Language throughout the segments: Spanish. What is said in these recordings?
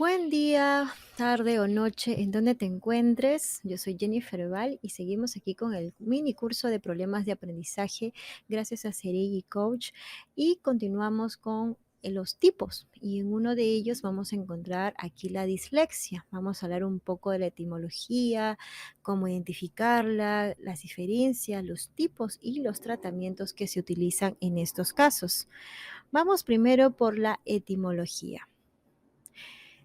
Buen día, tarde o noche, en donde te encuentres. Yo soy Jennifer Val y seguimos aquí con el mini curso de problemas de aprendizaje gracias a Serigi Coach y continuamos con los tipos y en uno de ellos vamos a encontrar aquí la dislexia. Vamos a hablar un poco de la etimología, cómo identificarla, las diferencias, los tipos y los tratamientos que se utilizan en estos casos. Vamos primero por la etimología.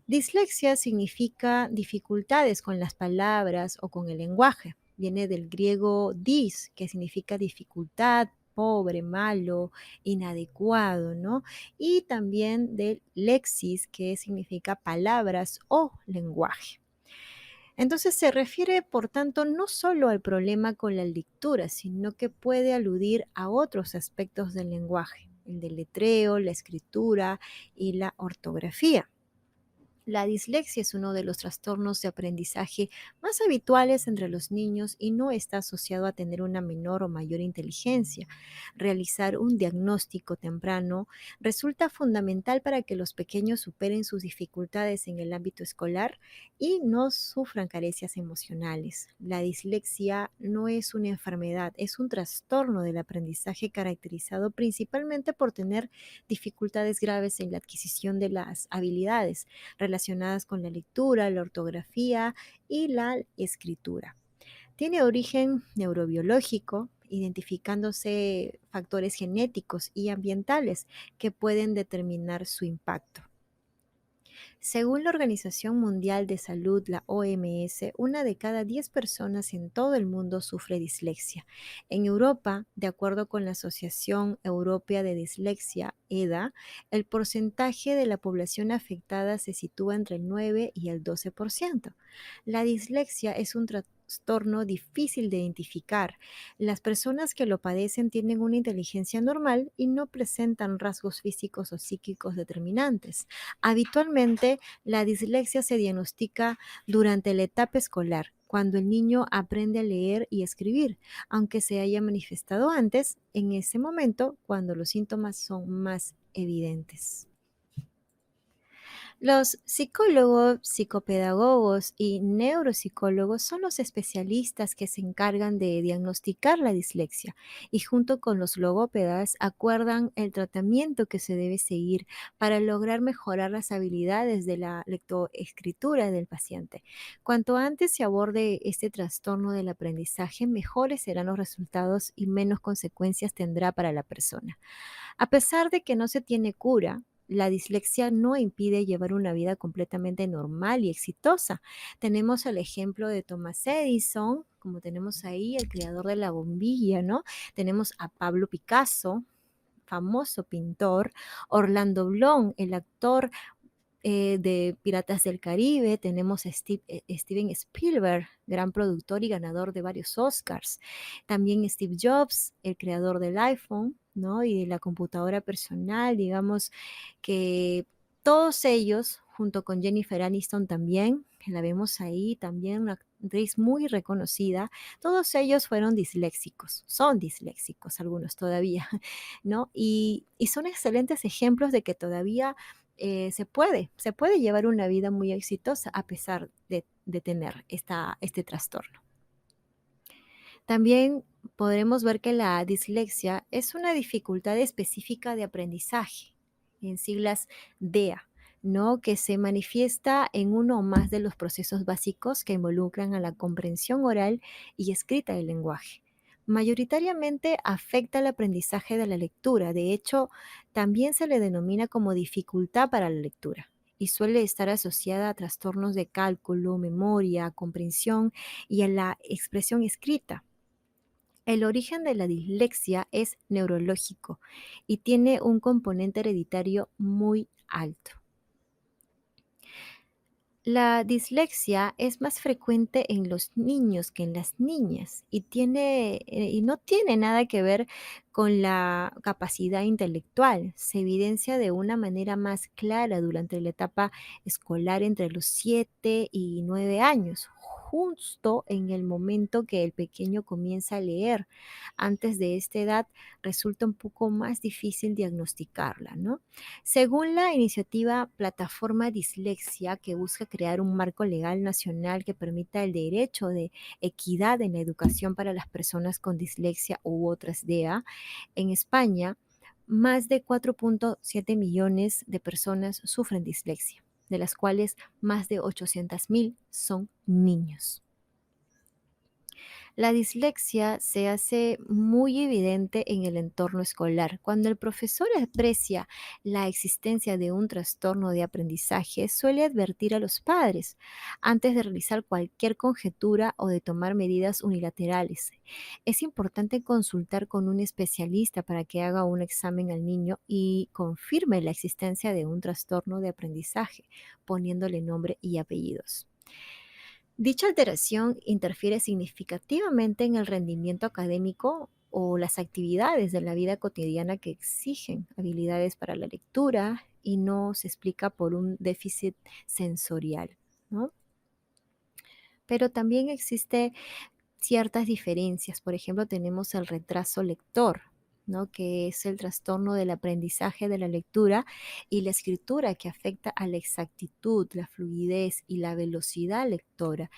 Dislexia significa dificultades con las palabras o con el lenguaje. Viene del griego dis, que significa dificultad, pobre, malo, inadecuado, ¿no? Y también del lexis, que significa palabras o lenguaje. Entonces se refiere, por tanto, no solo al problema con la lectura, sino que puede aludir a otros aspectos del lenguaje, el deletreo, la escritura y la ortografía. La dislexia es uno de los trastornos de aprendizaje más habituales entre los niños y no está asociado a tener una menor o mayor inteligencia. Realizar un diagnóstico temprano resulta fundamental para que los pequeños superen sus dificultades en el ámbito escolar y no sufran carencias emocionales. La dislexia no es una enfermedad, es un trastorno del aprendizaje caracterizado principalmente por tener dificultades graves en la adquisición de las habilidades relacionadas con la lectura, la ortografía y la escritura. Tiene origen neurobiológico, identificándose factores genéticos y ambientales que pueden determinar su impacto. Según la Organización Mundial de Salud, la OMS, una de cada 10 personas en todo el mundo sufre dislexia. En Europa, de acuerdo con la Asociación Europea de Dislexia, EDA, el porcentaje de la población afectada se sitúa entre el 9 y el 12%. La dislexia es un trastorno difícil de identificar. Las personas que lo padecen tienen una inteligencia normal y no presentan rasgos físicos o psíquicos determinantes. Habitualmente, la dislexia se diagnostica durante la etapa escolar, cuando el niño aprende a leer y escribir, aunque se haya manifestado antes, en ese momento cuando los síntomas son más evidentes. Los psicólogos, psicopedagogos y neuropsicólogos son los especialistas que se encargan de diagnosticar la dislexia y junto con los logópedas acuerdan el tratamiento que se debe seguir para lograr mejorar las habilidades de la lectoescritura del paciente. Cuanto antes se aborde este trastorno del aprendizaje, mejores serán los resultados y menos consecuencias tendrá para la persona. A pesar de que no se tiene cura, la dislexia no impide llevar una vida completamente normal y exitosa. Tenemos el ejemplo de Thomas Edison, como tenemos ahí, el creador de la bombilla, ¿no? Tenemos a Pablo Picasso, famoso pintor, Orlando Bloom, el actor de Piratas del Caribe, tenemos a Steven Spielberg, gran productor y ganador de varios Oscars. También Steve Jobs, el creador del iPhone, ¿no? Y de la computadora personal, digamos que todos ellos, junto con Jennifer Aniston también, que la vemos ahí, también una actriz muy reconocida, todos ellos fueron disléxicos, son disléxicos algunos todavía, ¿no? Y son excelentes ejemplos de que todavía se puede llevar una vida muy exitosa a pesar de tener este trastorno. También podremos ver que la dislexia es una dificultad específica de aprendizaje, en siglas DEA, ¿no? Que se manifiesta en uno o más de los procesos básicos que involucran a la comprensión oral y escrita del lenguaje. Mayoritariamente afecta el aprendizaje de la lectura, de hecho, también se le denomina como dificultad para la lectura y suele estar asociada a trastornos de cálculo, memoria, comprensión y a la expresión escrita. El origen de la dislexia es neurológico y tiene un componente hereditario muy alto. La dislexia es más frecuente en los niños que en las niñas y no tiene nada que ver con la capacidad intelectual. Se evidencia de una manera más clara durante la etapa escolar entre los 7 y 9 años, justo en el momento que el pequeño comienza a leer. Antes de esta edad resulta un poco más difícil diagnosticarla, ¿no? Según la iniciativa Plataforma Dislexia, que busca crear un marco legal nacional que permita el derecho de equidad en la educación para las personas con dislexia u otras DEA, en España, más de 4.7 millones de personas sufren dislexia, de las cuales más de 800.000 son niños. La dislexia se hace muy evidente en el entorno escolar. Cuando el profesor aprecia la existencia de un trastorno de aprendizaje, suele advertir a los padres antes de realizar cualquier conjetura o de tomar medidas unilaterales. Es importante consultar con un especialista para que haga un examen al niño y confirme la existencia de un trastorno de aprendizaje, poniéndole nombre y apellidos. Dicha alteración interfiere significativamente en el rendimiento académico o las actividades de la vida cotidiana que exigen habilidades para la lectura y no se explica por un déficit sensorial, ¿no? Pero también existe ciertas diferencias. Por ejemplo, tenemos el retraso lector, ¿no? Que es el trastorno del aprendizaje de la lectura y la escritura que afecta a la exactitud, la fluidez y la velocidad lectora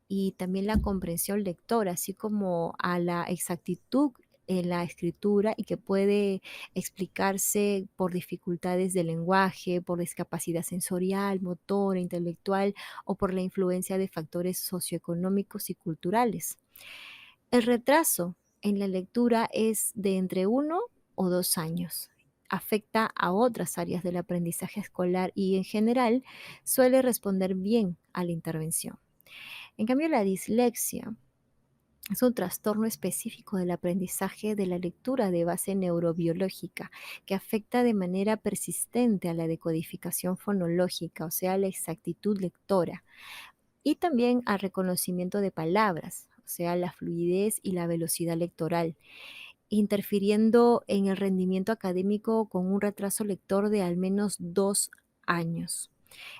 y también la comprensión lectora, así como a la exactitud en la escritura y que puede explicarse por dificultades de lenguaje, por discapacidad sensorial, motora, intelectual o por la influencia de factores socioeconómicos y culturales. El retraso en la lectura es de entre 1 o 2 años. Afecta a otras áreas del aprendizaje escolar y en general suele responder bien a la intervención. En cambio, la dislexia es un trastorno específico del aprendizaje de la lectura de base neurobiológica que afecta de manera persistente a la decodificación fonológica, o sea, la exactitud lectora, y también al reconocimiento de palabras, o sea, la fluidez y la velocidad lectoral, interfiriendo en el rendimiento académico con un retraso lector de al menos 2 años.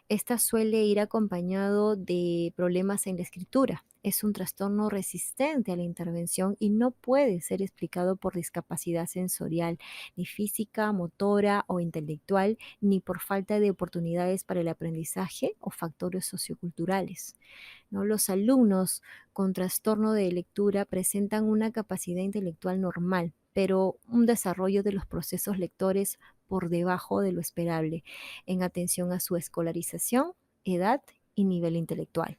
Esta suele ir acompañado de problemas en la escritura. Es un trastorno resistente a la intervención y no puede ser explicado por discapacidad sensorial, ni física, motora o intelectual, ni por falta de oportunidades para el aprendizaje o factores socioculturales, ¿no? Los alumnos con trastorno de lectura presentan una capacidad intelectual normal, pero un desarrollo de los procesos lectores por debajo de lo esperable, en atención a su escolarización, edad y nivel intelectual.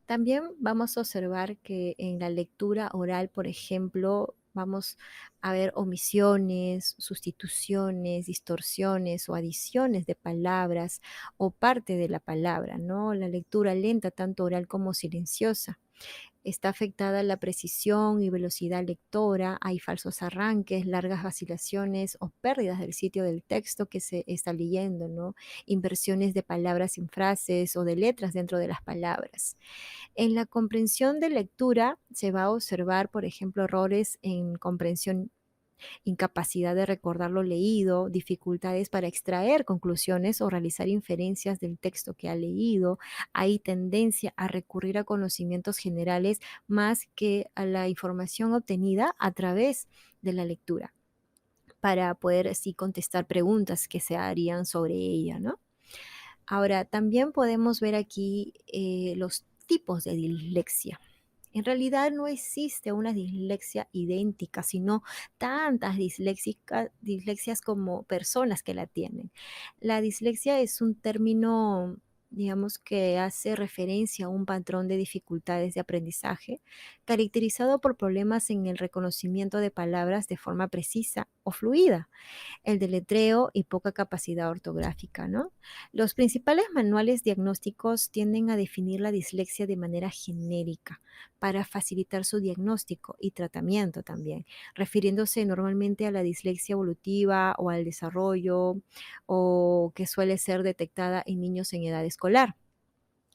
También vamos a observar que en la lectura oral, por ejemplo, vamos a ver omisiones, sustituciones, distorsiones o adiciones de palabras o parte de la palabra, ¿no? La lectura lenta, tanto oral como silenciosa. Está afectada la precisión y velocidad lectora, hay falsos arranques, largas vacilaciones o pérdidas del sitio del texto que se está leyendo, ¿no? Inversiones de palabras en frases o de letras dentro de las palabras. En la comprensión de lectura se va a observar, por ejemplo, errores en comprensión, incapacidad de recordar lo leído, dificultades para extraer conclusiones o realizar inferencias del texto que ha leído. Hay tendencia a recurrir a conocimientos generales más que a la información obtenida a través de la lectura para poder así contestar preguntas que se harían sobre ella, ¿no? Ahora, también podemos ver aquí los tipos de dislexia. En realidad no existe una dislexia idéntica, sino tantas dislexias como personas que la tienen. La dislexia es un término, digamos, que hace referencia a un patrón de dificultades de aprendizaje caracterizado por problemas en el reconocimiento de palabras de forma precisa o fluida, el deletreo y poca capacidad ortográfica, ¿no? Los principales manuales diagnósticos tienden a definir la dislexia de manera genérica para facilitar su diagnóstico y tratamiento también, refiriéndose normalmente a la dislexia evolutiva o al desarrollo o que suele ser detectada en niños en edad escolar.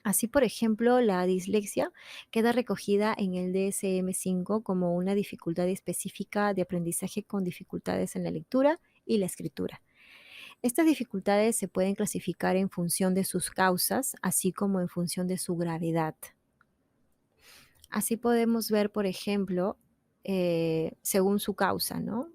Así, por ejemplo, la dislexia queda recogida en el DSM-5 como una dificultad específica de aprendizaje con dificultades en la lectura y la escritura. Estas dificultades se pueden clasificar en función de sus causas, así como en función de su gravedad. Así podemos ver, por ejemplo, según su causa, ¿no?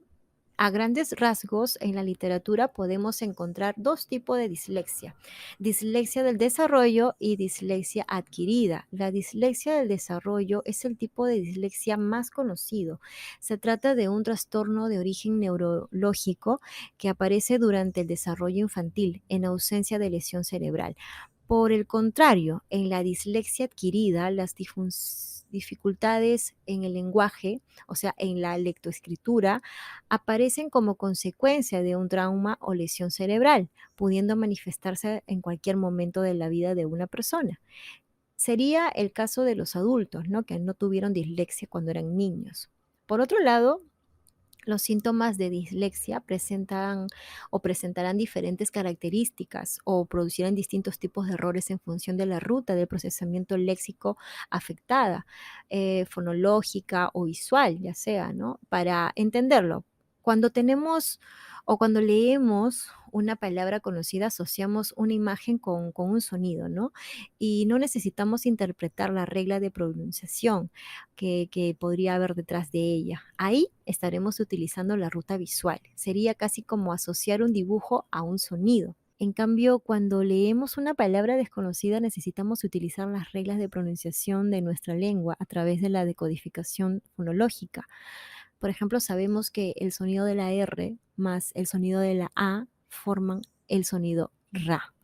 A grandes rasgos, en la literatura podemos encontrar dos tipos de dislexia: dislexia del desarrollo y dislexia adquirida. La dislexia del desarrollo es el tipo de dislexia más conocido. Se trata de un trastorno de origen neurológico que aparece durante el desarrollo infantil, en ausencia de lesión cerebral. Por el contrario, en la dislexia adquirida, las dificultades en el lenguaje, o sea, en la lectoescritura, aparecen como consecuencia de un trauma o lesión cerebral, pudiendo manifestarse en cualquier momento de la vida de una persona. Sería el caso de los adultos, ¿no? Que no tuvieron dislexia cuando eran niños. Por otro lado, los síntomas de dislexia presentan o presentarán diferentes características o producirán distintos tipos de errores en función de la ruta del procesamiento léxico afectada, fonológica o visual, ya sea, ¿no? Para entenderlo, cuando tenemos o cuando leemos una palabra conocida, asociamos una imagen con un sonido, ¿no? Y no necesitamos interpretar la regla de pronunciación que podría haber detrás de ella. Ahí estaremos utilizando la ruta visual. Sería casi como asociar un dibujo a un sonido. En cambio, cuando leemos una palabra desconocida, necesitamos utilizar las reglas de pronunciación de nuestra lengua a través de la decodificación fonológica. Por ejemplo, sabemos que el sonido de la R más el sonido de la A forman el sonido RA.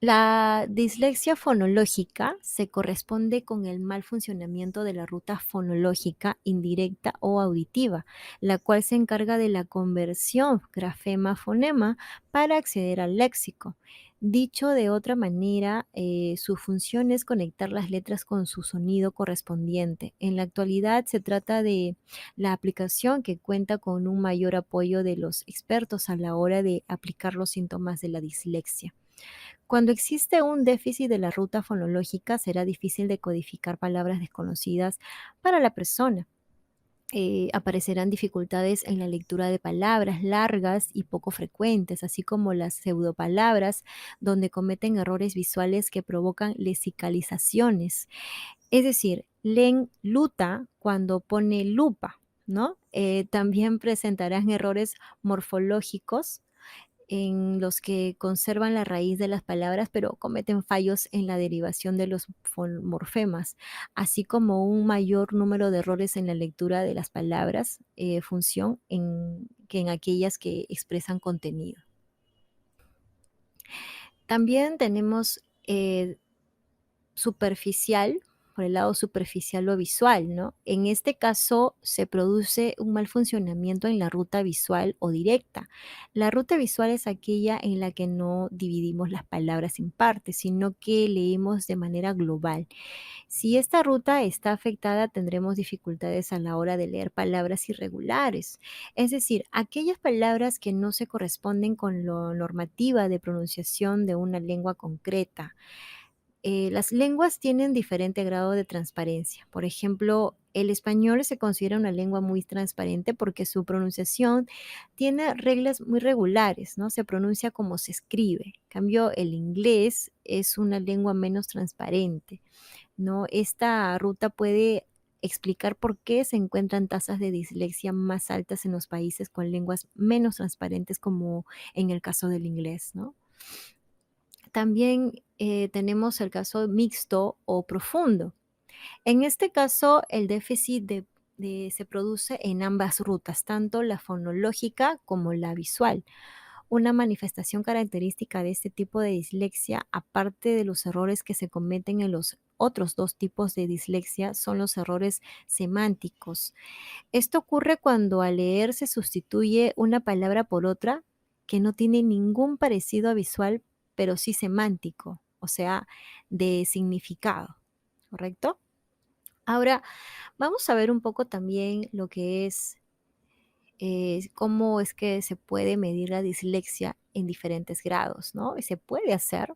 La dislexia fonológica se corresponde con el mal funcionamiento de la ruta fonológica indirecta o auditiva, la cual se encarga de la conversión grafema-fonema para acceder al léxico. Dicho de otra manera, su función es conectar las letras con su sonido correspondiente. En la actualidad se trata de la aplicación que cuenta con un mayor apoyo de los expertos a la hora de aplicar los síntomas de la dislexia. Cuando existe un déficit de la ruta fonológica, será difícil decodificar palabras desconocidas para la persona. Aparecerán dificultades en la lectura de palabras largas y poco frecuentes, así como las pseudopalabras, donde cometen errores visuales que provocan lesicalizaciones. Es decir, leen luta cuando pone lupa, ¿no? También presentarán errores morfológicos en los que conservan la raíz de las palabras, pero cometen fallos en la derivación de los morfemas, así como un mayor número de errores en la lectura de las palabras, función que en aquellas que expresan contenido. También tenemos superficial, por el lado superficial o visual, ¿no? En este caso se produce un mal funcionamiento en la ruta visual o directa. La ruta visual es aquella en la que no dividimos las palabras en partes, sino que leemos de manera global. Si esta ruta está afectada, tendremos dificultades a la hora de leer palabras irregulares, es decir, aquellas palabras que no se corresponden con la normativa de pronunciación de una lengua concreta. Las lenguas tienen diferente grado de transparencia. Por ejemplo, el español se considera una lengua muy transparente porque su pronunciación tiene reglas muy regulares, ¿no? Se pronuncia como se escribe. En cambio, el inglés es una lengua menos transparente, ¿no? Esta ruta puede explicar por qué se encuentran tasas de dislexia más altas en los países con lenguas menos transparentes, como en el caso del inglés, ¿no? También tenemos el caso mixto o profundo. En este caso, el déficit se produce en ambas rutas, tanto la fonológica como la visual. Una manifestación característica de este tipo de dislexia, aparte de los errores que se cometen en los otros dos tipos de dislexia, son los errores semánticos. Esto ocurre cuando al leer se sustituye una palabra por otra que no tiene ningún parecido a visual, pero sí semántico, o sea, de significado, ¿correcto? Ahora, vamos a ver un poco también lo que es, cómo es que se puede medir la dislexia en diferentes grados, ¿no? Y se puede hacer.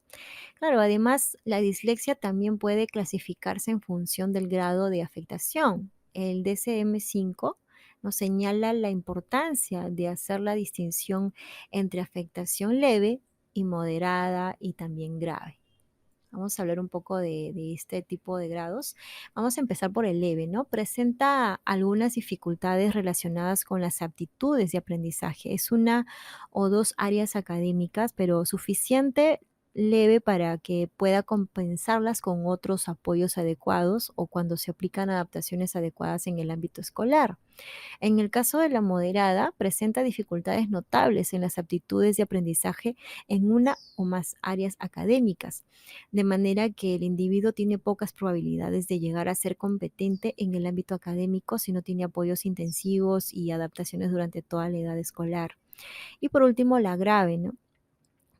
Claro, además, la dislexia también puede clasificarse en función del grado de afectación. El DSM-5 nos señala la importancia de hacer la distinción entre afectación leve y moderada y también grave. Vamos a hablar un poco de este tipo de grados. Vamos a empezar por el leve, ¿no? Presenta algunas dificultades relacionadas con las aptitudes de aprendizaje. Es una o dos áreas académicas, pero suficiente leve para que pueda compensarlas con otros apoyos adecuados o cuando se aplican adaptaciones adecuadas en el ámbito escolar. En el caso de la moderada, presenta dificultades notables en las aptitudes de aprendizaje en una o más áreas académicas, de manera que el individuo tiene pocas probabilidades de llegar a ser competente en el ámbito académico si no tiene apoyos intensivos y adaptaciones durante toda la edad escolar. Y por último, la grave, ¿no?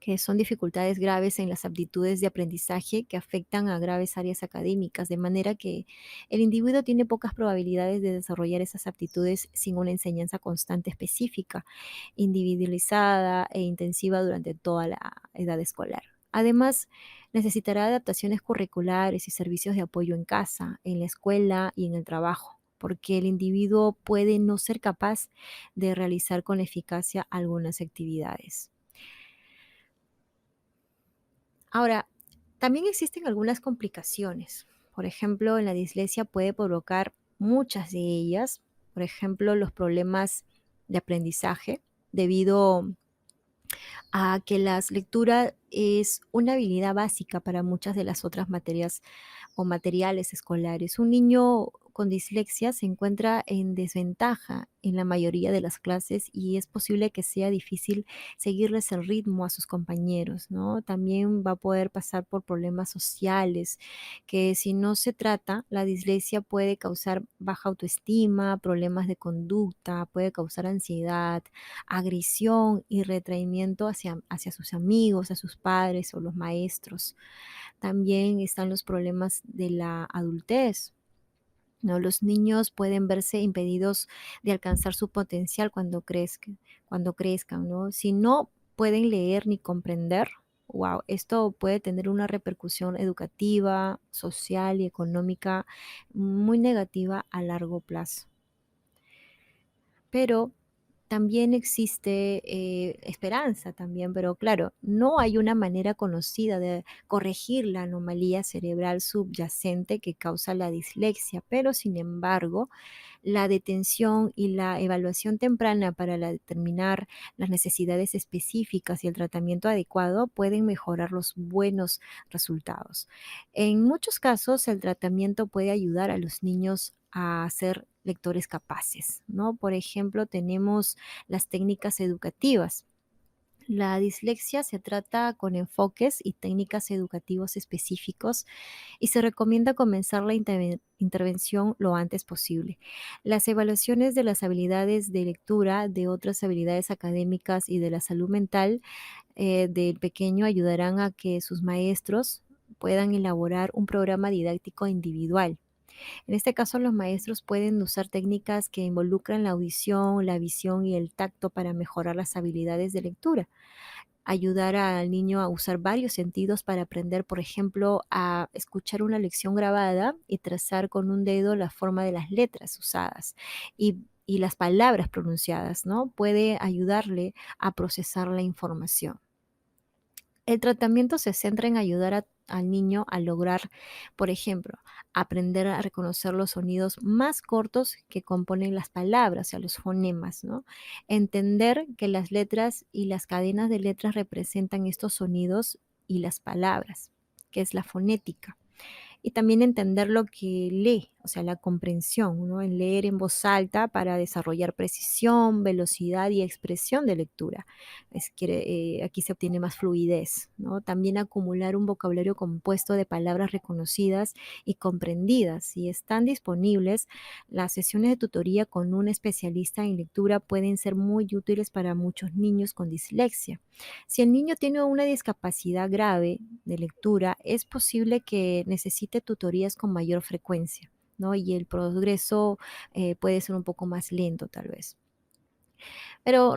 Que son dificultades graves en las aptitudes de aprendizaje que afectan a graves áreas académicas, de manera que el individuo tiene pocas probabilidades de desarrollar esas aptitudes sin una enseñanza constante específica, individualizada e intensiva durante toda la edad escolar. Además, necesitará adaptaciones curriculares y servicios de apoyo en casa, en la escuela y en el trabajo, porque el individuo puede no ser capaz de realizar con eficacia algunas actividades. Ahora, también existen algunas complicaciones. Por ejemplo, en la dislexia puede provocar muchas de ellas, por ejemplo, los problemas de aprendizaje, debido a que las lecturas es una habilidad básica para muchas de las otras materias o materiales escolares. Un niño con dislexia se encuentra en desventaja en la mayoría de las clases y es posible que sea difícil seguirles el ritmo a sus compañeros, ¿no? También va a poder pasar por problemas sociales, que si no se trata, la dislexia puede causar baja autoestima, problemas de conducta, puede causar ansiedad, agresión y retraimiento hacia sus amigos, a sus padres o los maestros. También están los problemas de la adultez, ¿no? Los niños pueden verse impedidos de alcanzar su potencial cuando crezcan, ¿no? Si no pueden leer ni comprender, wow, esto puede tener una repercusión educativa, social y económica muy negativa a largo plazo. Pero también existe esperanza también, pero claro, no hay una manera conocida de corregir la anomalía cerebral subyacente que causa la dislexia, pero sin embargo, la detención y la evaluación temprana para determinar las necesidades específicas y el tratamiento adecuado pueden mejorar los buenos resultados. En muchos casos, el tratamiento puede ayudar a los niños a ser lectores capaces, ¿no? Por ejemplo, tenemos las técnicas educativas. La dislexia se trata con enfoques y técnicas educativos específicos y se recomienda comenzar la intervención lo antes posible. Las evaluaciones de las habilidades de lectura, de otras habilidades académicas y de la salud mental del pequeño ayudarán a que sus maestros puedan elaborar un programa didáctico individual. En este caso, los maestros pueden usar técnicas que involucran la audición, la visión y el tacto para mejorar las habilidades de lectura. Ayudar al niño a usar varios sentidos para aprender, por ejemplo, a escuchar una lección grabada y trazar con un dedo la forma de las letras usadas y las palabras pronunciadas, ¿no? Puede ayudarle a procesar la información. El tratamiento se centra en ayudar al niño a lograr, por ejemplo, aprender a reconocer los sonidos más cortos que componen las palabras, o sea, los fonemas, ¿no? Entender que las letras y las cadenas de letras representan estos sonidos y las palabras, que es la fonética y también entender lo que lee, o sea, la comprensión, ¿no? El leer en voz alta para desarrollar precisión, velocidad y expresión de lectura. Aquí se obtiene más fluidez, ¿no? También acumular un vocabulario compuesto de palabras reconocidas y comprendidas. Si están disponibles, las sesiones de tutoría con un especialista en lectura pueden ser muy útiles para muchos niños con dislexia. Si el niño tiene una discapacidad grave de lectura, es posible que necesite tutorías con mayor frecuencia, ¿no? Y el progreso puede ser un poco más lento, tal vez. Pero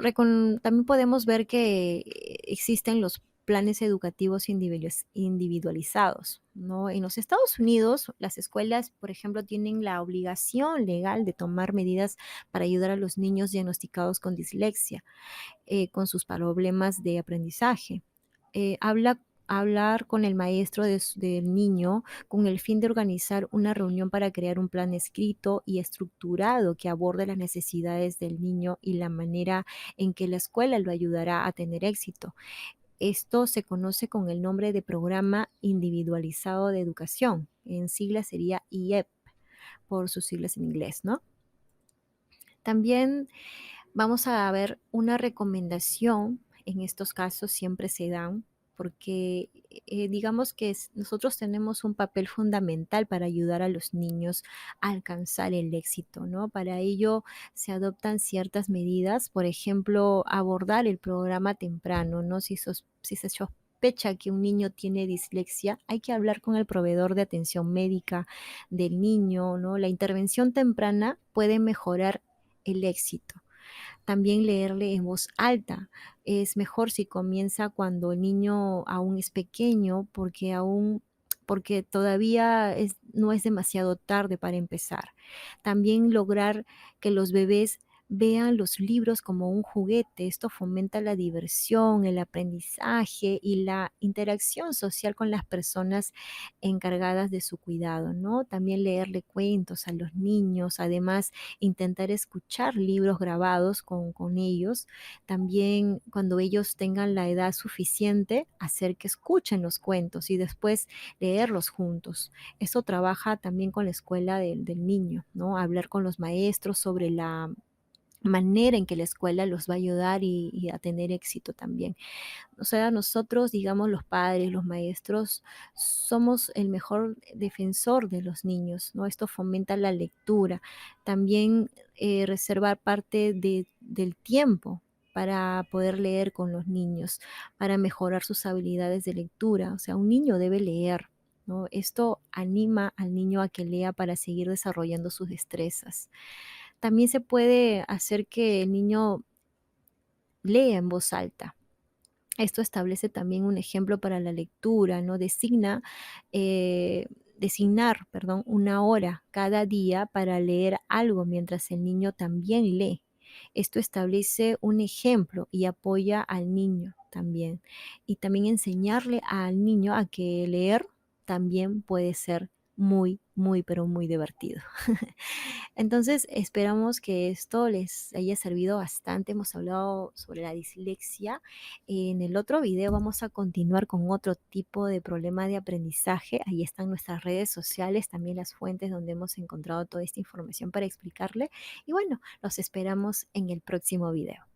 también podemos ver que existen los planes educativos individualizados, ¿no? En los Estados Unidos, las escuelas, por ejemplo, tienen la obligación legal de tomar medidas para ayudar a los niños diagnosticados con dislexia con sus problemas de aprendizaje. Eh, habla, hablar con el maestro del niño con el fin de organizar una reunión para crear un plan escrito y estructurado que aborde las necesidades del niño y la manera en que la escuela lo ayudará a tener éxito. Esto se conoce con el nombre de Programa Individualizado de Educación. En sigla sería IEP, por sus siglas en inglés, ¿no? También vamos a ver una recomendación, en estos casos siempre se dan, porque digamos que nosotros tenemos un papel fundamental para ayudar a los niños a alcanzar el éxito, ¿no? Para ello se adoptan ciertas medidas, por ejemplo, abordar el programa temprano, ¿no? Si se sospecha que un niño tiene dislexia, hay que hablar con el proveedor de atención médica del niño, ¿no? La intervención temprana puede mejorar el éxito. También leerle en voz alta. Es mejor si comienza cuando el niño aún es pequeño, porque todavía no es demasiado tarde para empezar. También lograr que los bebés vean los libros como un juguete. Esto fomenta la diversión, el aprendizaje y la interacción social con las personas encargadas de su cuidado, ¿no? También leerle cuentos a los niños, además intentar escuchar libros grabados con ellos. También cuando ellos tengan la edad suficiente, hacer que escuchen los cuentos y después leerlos juntos. Eso trabaja también con la escuela del niño, ¿no? Hablar con los maestros sobre la manera en que la escuela los va a ayudar y a tener éxito también. O sea, nosotros, digamos, los padres, los maestros, somos el mejor defensor de los niños, ¿no? Esto fomenta la lectura. También reservar parte del tiempo para poder leer con los niños, para mejorar sus habilidades de lectura. O sea, un niño debe leer, ¿no? Esto anima al niño a que lea para seguir desarrollando sus destrezas. También se puede hacer que el niño lea en voz alta. Esto establece también un ejemplo para la lectura, ¿no? Designar, perdón, una hora cada día para leer algo mientras el niño también lee. Esto establece un ejemplo y apoya al niño también. Y también enseñarle al niño a que leer también puede ser muy, muy, pero muy divertido. Entonces, esperamos que esto les haya servido bastante. Hemos hablado sobre la dislexia. En el otro video vamos a continuar con otro tipo de problema de aprendizaje. Ahí están nuestras redes sociales, también las fuentes donde hemos encontrado toda esta información para explicarle. Y bueno, los esperamos en el próximo video.